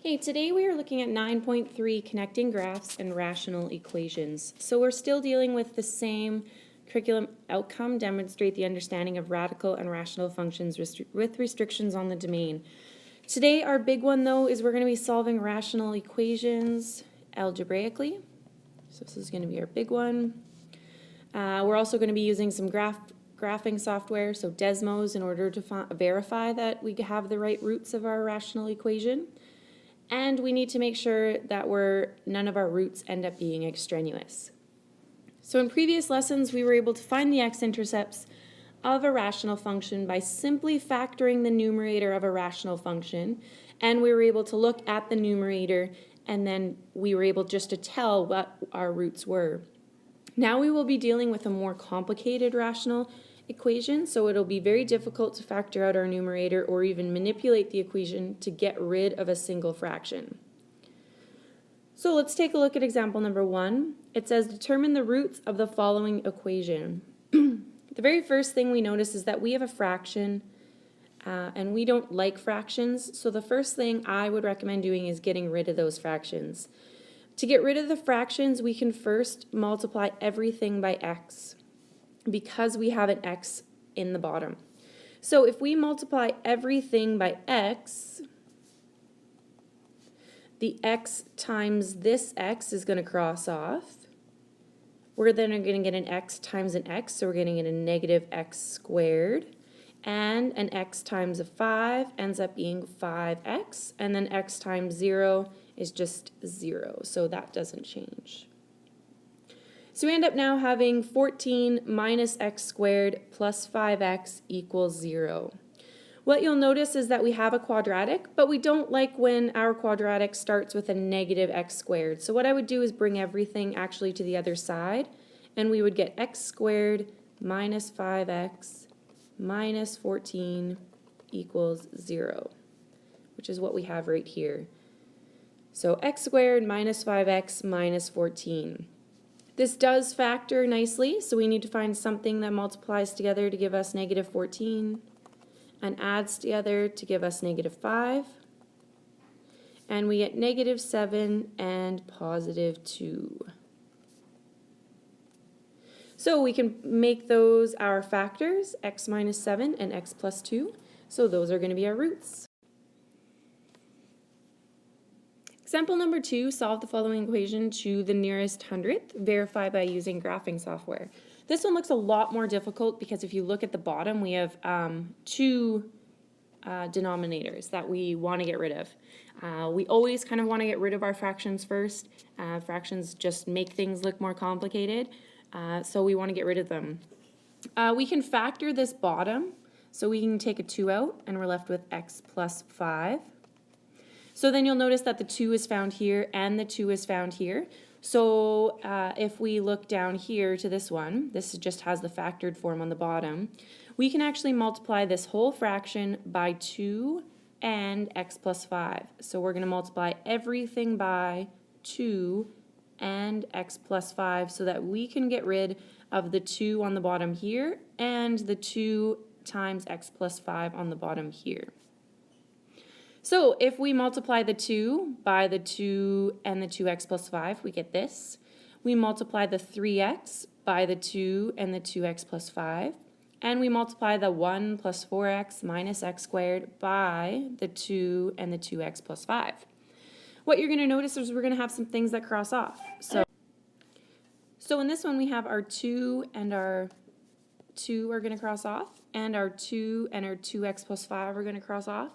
Okay, today we are looking at 9.3 connecting graphs and rational equations. So we're still dealing with the same curriculum outcome, demonstrate the understanding of radical and rational functions with restrictions on the domain. Today our big one though is we're going to be solving rational equations algebraically. So this is going to be our big one. We're also going to be using some graphing software, so Desmos, in order to verify that we have the right roots of our rational equation. And we need to make sure that none of our roots end up being extraneous. So in previous lessons, we were able to find the x-intercepts of a rational function by simply factoring the numerator of a rational function, and we were able to look at the numerator, and then we were able just to tell what our roots were. Now we will be dealing with a more complicated rational equation, so it'll be very difficult to factor out our numerator or even manipulate the equation to get rid of a single fraction. So let's take a look at example number 1. It says determine the roots of the following equation. The very first thing we notice is that we have a fraction and we don't like fractions, so the first thing I would recommend doing is getting rid of those fractions. To get rid of the fractions, we can first multiply everything by x, because we have an x in the bottom. So if we multiply everything by x, the x times this x is going to cross off. We're then going to get an x times an x, so we're going to get a negative x squared. And an x times a 5 ends up being 5x, and then x times 0 is just 0, so that doesn't change. So we end up now having 14 minus x squared plus 5x equals 0. What you'll notice is that we have a quadratic, but we don't like when our quadratic starts with a negative x squared. So what I would do is bring everything actually to the other side, and we would get x squared minus 5x minus 14 equals 0, which is what we have right here. So x squared minus 5x minus 14. This does factor nicely, so we need to find something that multiplies together to give us negative 14 and adds together to give us negative 5. And we get negative 7 and positive 2. So we can make those our factors, x minus 7 and x plus 2. So those are going to be our roots. Example number 2, solve the following equation to the nearest hundredth, verify by using graphing software. This one looks a lot more difficult because if you look at the bottom, we have two denominators that we want to get rid of. We always kind of want to get rid of our fractions first. Fractions just make things look more complicated, so we want to get rid of them. We can factor this bottom, so we can take a 2 out, and we're left with x plus 5. So then you'll notice that the 2 is found here and the 2 is found here. So if we look down here to this one, this just has the factored form on the bottom. We can actually multiply this whole fraction by 2 and x plus 5. So we're going to multiply everything by 2 and x plus 5 so that we can get rid of the 2 on the bottom here and the 2 times x plus 5 on the bottom here. So if we multiply the 2 by the 2 and the 2x plus 5, we get this. We multiply the 3x by the 2 and the 2x plus 5. And we multiply the 1 plus 4x minus x squared by the 2 and the 2x plus 5. What you're going to notice is we're going to have some things that cross off. So in this one we have our 2 and our 2 are going to cross off, and our 2 and our 2x plus 5 are going to cross off.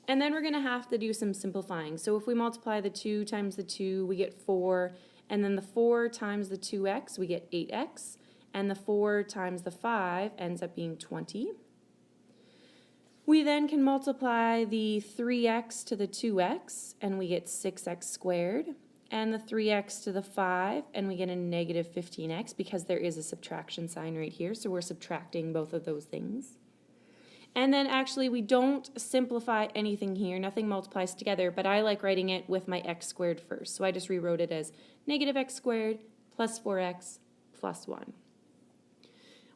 And then we're going to have to do some simplifying. So if we multiply the 2 times the 2, we get 4, and then the 4 times the 2x, we get 8x, and the 4 times the 5 ends up being 20. We then can multiply the 3x to the 2x, and we get 6x squared, and the 3x to the 5, and we get a negative 15x because there is a subtraction sign right here, so we're subtracting both of those things. And then actually we don't simplify anything here, nothing multiplies together, but I like writing it with my x squared first. So I just rewrote it as negative x squared plus 4x plus 1.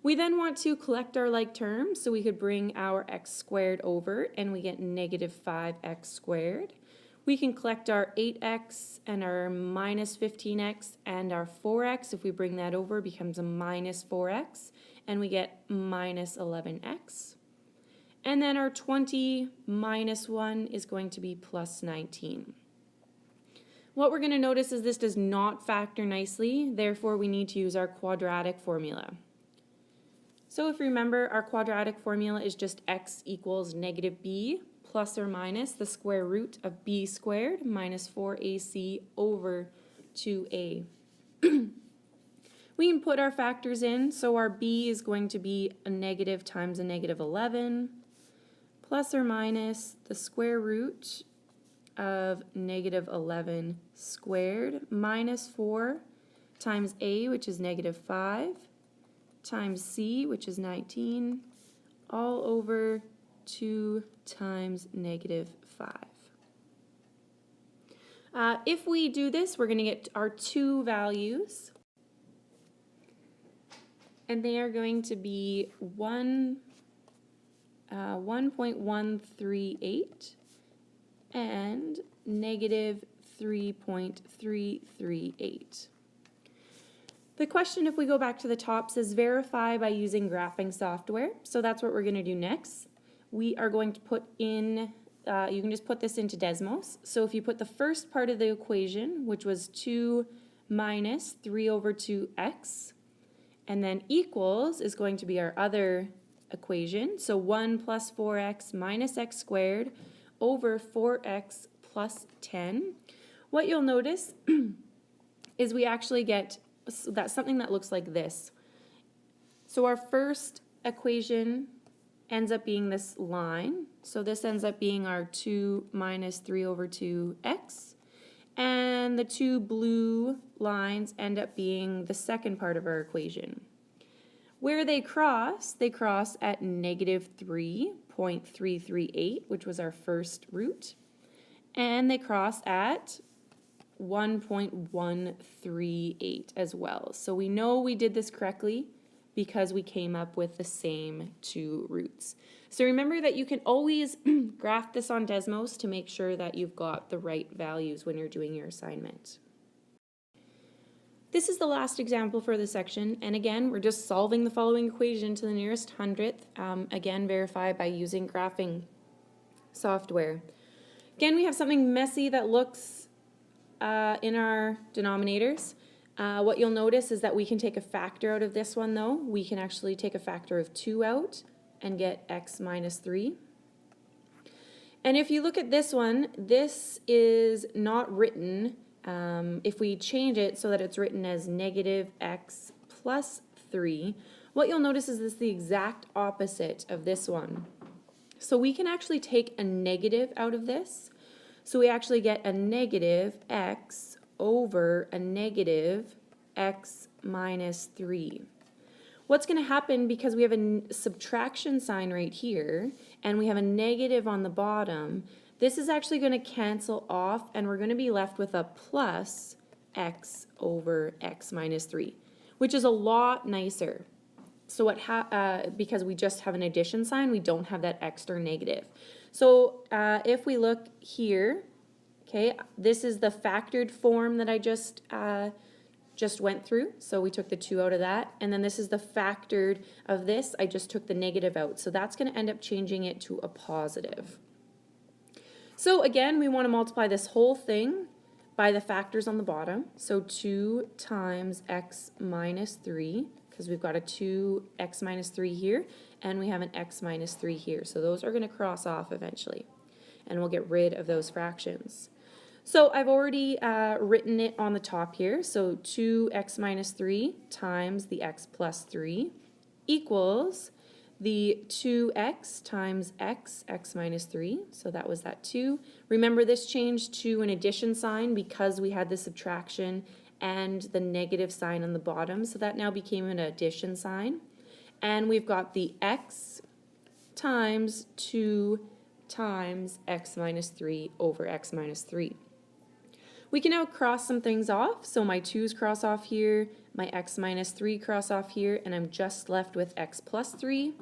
We then want to collect our like terms, so we could bring our x squared over and we get negative 5x squared. We can collect our 8x and our minus 15x and our 4x. If we bring that over, it becomes a minus 4x, and we get minus 11x. And then our 20 minus 1 is going to be plus 19. What we're going to notice is this does not factor nicely, therefore we need to use our quadratic formula. So if you remember, our quadratic formula is just x equals negative b plus or minus the square root of b squared minus 4ac over 2a. We can put our factors in, so our b is going to be a negative times a negative 11 plus or minus the square root of negative 11 squared minus 4 times a, which is negative 5, times c, which is 19, all over 2 times negative 5. If we do this, we're going to get our two values, and they are going to be 1.138 and negative 3.338. The question, if we go back to the top, says verify by using graphing software. So that's what we're going to do next. We are going to put in, you can just put this into Desmos. So if you put the first part of the equation, which was 2 minus 3 over 2x, and then equals is going to be our other equation. So 1 plus 4x minus x squared over 4x plus 10. What you'll notice is we actually get that's something that looks like this. So our first equation ends up being this line. So this ends up being our 2 minus 3 over 2x. And the two blue lines end up being the second part of our equation. Where they cross at negative 3.338, which was our first root. And they cross at 1.138 as well. So we know we did this correctly because we came up with the same two roots. So remember that you can always graph this on Desmos to make sure that you've got the right values when you're doing your assignment. This is the last example for the section, and again, we're just solving the following equation to the nearest hundredth, again, verify by using graphing software. Again, we have something messy that looks in our denominators. What you'll notice is that we can take a factor out of this one though. We can actually take a factor of 2 out and get x minus 3. And if you look at this one, this is not written, if we change it so that it's written as negative x plus 3, what you'll notice is this is the exact opposite of this one. So we can actually take a negative out of this. So we actually get a negative x over a negative x minus 3. What's going to happen, because we have a subtraction sign right here and we have a negative on the bottom, this is actually going to cancel off and we're going to be left with a plus x over x minus 3, which is a lot nicer. So because we just have an addition sign, we don't have that extra negative. So if we look here, okay, this is the factored form that I just went through. So we took the 2 out of that. And then this is the factored of this. I just took the negative out. So that's going to end up changing it to a positive. So again, we want to multiply this whole thing by the factors on the bottom. So 2 times x minus 3, because we've got a 2x minus 3 here, and we have an x minus 3 here. So those are going to cross off eventually, and we'll get rid of those fractions. So I've already written it on the top here. So 2x minus 3 times the x plus 3 equals the 2x times x minus 3. So that was that 2. Remember, this changed to an addition sign because we had the subtraction and the negative sign on the bottom. So that now became an addition sign. And we've got the x times 2 times x minus 3 over x minus 3. We can now cross some things off. So my 2's cross off here, my x minus 3 cross off here, and I'm just left with x plus 3.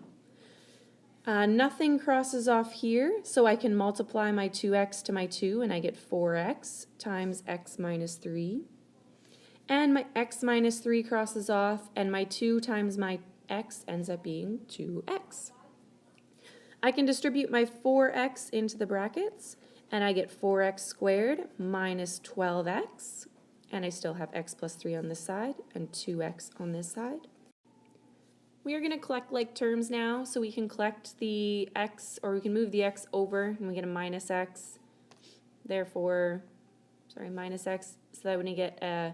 Nothing crosses off here, so I can multiply my 2x to my 2, and I get 4x times x minus 3. And my x minus 3 crosses off, and my 2 times my x ends up being 2x. I can distribute my 4x into the brackets, and I get 4x squared minus 12x, and I still have x plus 3 on this side and 2x on this side. We are going to collect like terms now, so we can collect the x, or we can move the x over, and we get a minus x. Therefore, minus x, so that when you get a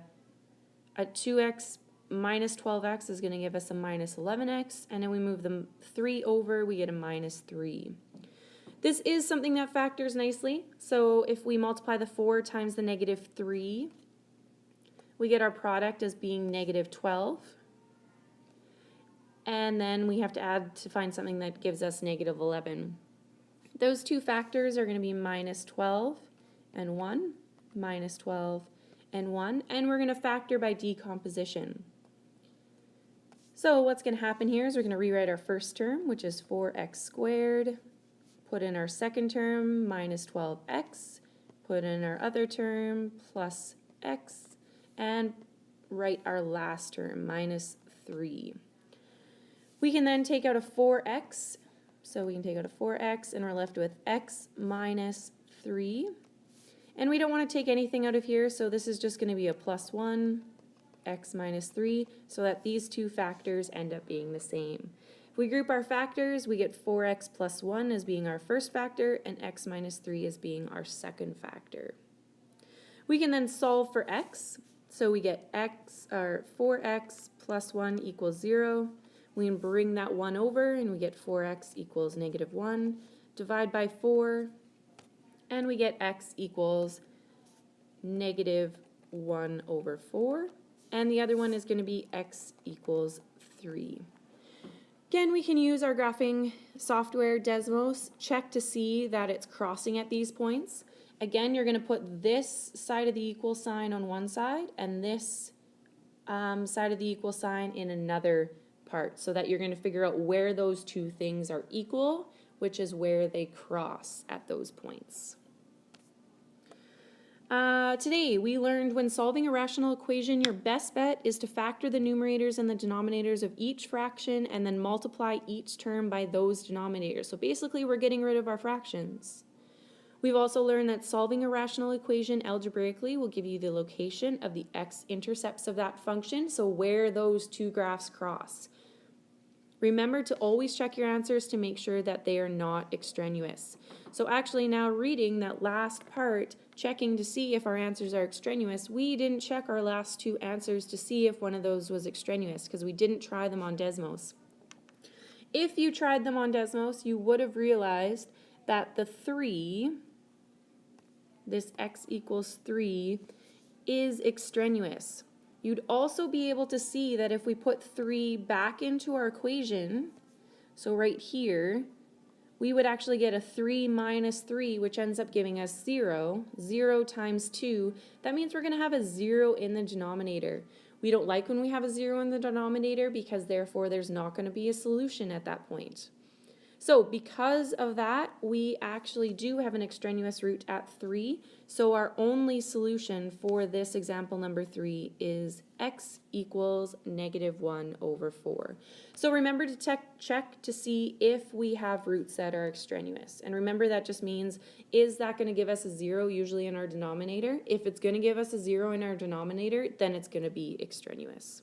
2x minus 12x is going to give us a minus 11x, and then we move the 3 over, we get a minus 3. This is something that factors nicely, so if we multiply the 4 times the negative 3, we get our product as being negative 12. And then we have to add to find something that gives us negative 11. Those two factors are going to be minus 12 and 1, minus 12 and 1, and we're going to factor by decomposition. So what's going to happen here is we're going to rewrite our first term, which is 4x squared, put in our second term, minus 12x, put in our other term, plus x, and write our last term, minus 3. We can then take out a 4x, so we can take out a 4x, and we're left with x minus 3. And we don't want to take anything out of here, so this is just going to be a plus 1, x minus 3, so that these two factors end up being the same. If we group our factors, we get 4x plus 1 as being our first factor, and x minus 3 as being our second factor. We can then solve for x, so we get 4x plus 1 equals 0. We can bring that 1 over, and we get 4x equals negative 1. Divide by 4, and we get x equals negative 1 over 4. And the other one is going to be x equals 3. Again, we can use our graphing software, Desmos, check to see that it's crossing at these points. Again, you're going to put this side of the equal sign on one side, and this side of the equal sign in another part, so that you're going to figure out where those two things are equal, which is where they cross at those points. Today we learned when solving a rational equation, your best bet is to factor the numerators and the denominators of each fraction and then multiply each term by those denominators. So basically we're getting rid of our fractions. We've also learned that solving a rational equation algebraically will give you the location of the x-intercepts of that function, so where those two graphs cross. Remember to always check your answers to make sure that they are not extraneous. So actually now reading that last part, checking to see if our answers are extraneous, we didn't check our last two answers to see if one of those was extraneous because we didn't try them on Desmos. If you tried them on Desmos, you would have realized that the 3, this x equals 3, is extraneous. You'd also be able to see that if we put 3 back into our equation, so right here, we would actually get a 3 minus 3, which ends up giving us 0. 0 times 2, that means we're going to have a 0 in the denominator. We don't like when we have a 0 in the denominator because therefore there's not going to be a solution at that point. So because of that, we actually do have an extraneous root at 3. So our only solution for this example number 3 is x equals negative 1 over 4. So remember to check to see if we have roots that are extraneous. And remember that just means, is that going to give us a 0 usually in our denominator? If it's going to give us a 0 in our denominator, then it's going to be extraneous.